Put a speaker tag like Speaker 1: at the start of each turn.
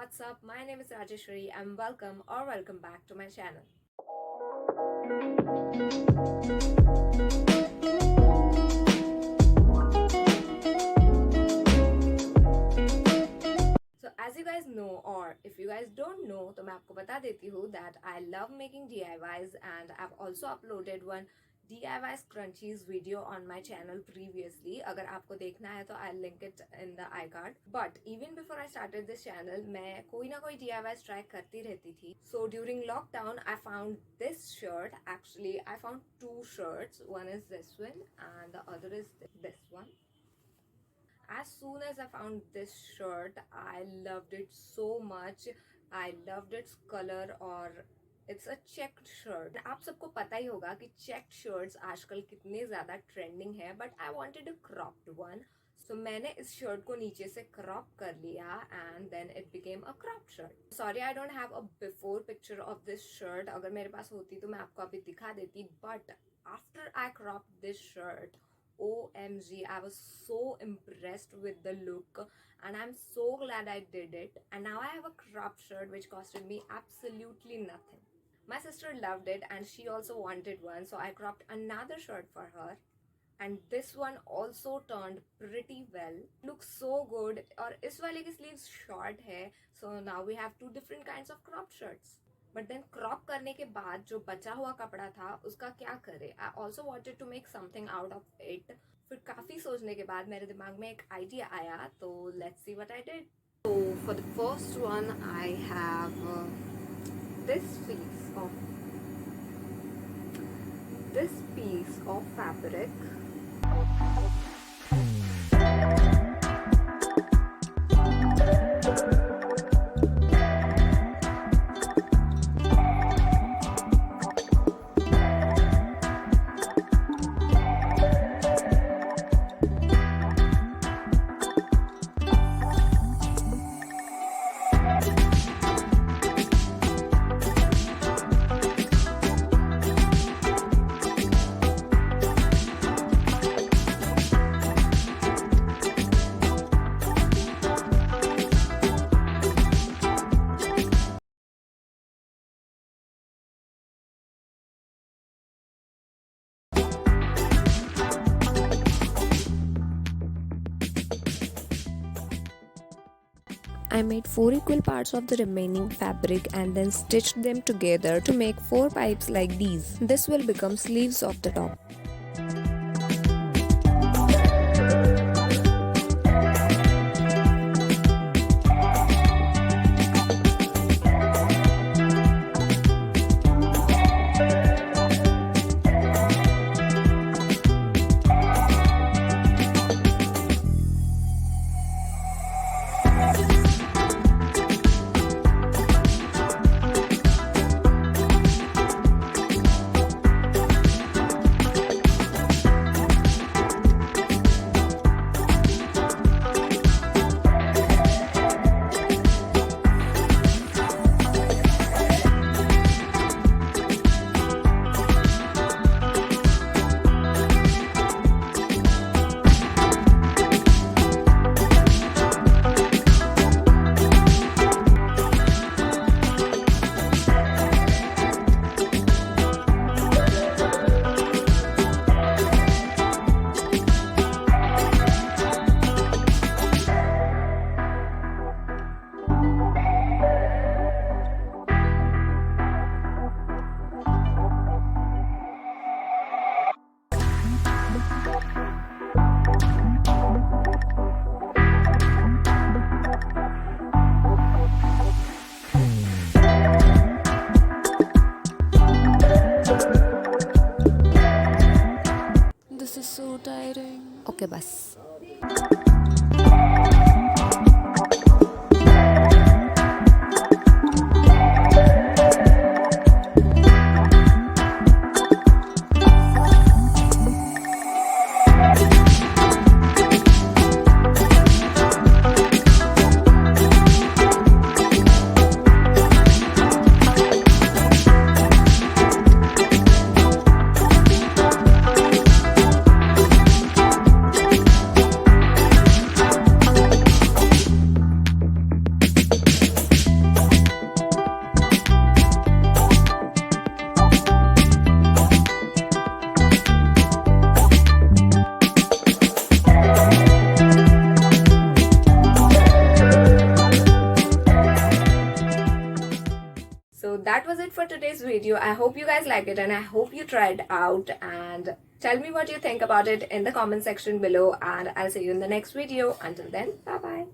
Speaker 1: what's up? My name is Rajeshwari and welcome back to my channel. So as you guys know, or if you guys don't know, तो मैं आपको बता देती हूँ that I love making DIYs and I've also uploaded one DIY scrunchies video on my channel previously. अगर आपको देखना है तो I'll link it in the iCard. But even before I started this channel, मैं कोई ना कोई DIYs try करती रहती थी. So during lockdown, I found this shirt. Actually, I found two shirts. One is this one and the other is this one. As soon as I found this shirt, I loved it so much. I loved its color और it's a checked shirt. आप सबको पता ही होगा कि checked shirts आजकल कितने ज़्यादा trending है, but I wanted a cropped one. So मैंने इस शर्ट को नीचे से क्रॉप कर लिया and then it became a cropped shirt. Sorry I don't have a before picture of this shirt. अगर मेरे पास होती तो मैं आपको अभी दिखा देती, but after I crop this shirt, OMG, I was so impressed with the look and I'm so glad I did it. And now I have a cropped shirt which costed me absolutely nothing. My sister loved it and she also wanted one, so I cropped another shirt for her. And this one also turned pretty well. Looks so good. और इस वाले की sleeves short है, so now we have two different kinds of cropped shirts. But then crop करने के बाद जो बचा हुआ कपड़ा था उसका क्या करे. I also wanted to make something out of it. फिर काफ़ी सोचने के बाद मेरे दिमाग में एक आइडिया आया, तो let's see what I did. तो for the first one I have this piece of fabric. I made 4 equal parts of the remaining fabric and then stitched them together to make 4 pipes like these. This will become sleeves of the top. This is so tiring. Okay, bas. that was it for today's video. I hope you guys like it and I hope you try it out, and tell me what you think about it in the comment section below, and I'll see you in the next video. Until then, bye bye.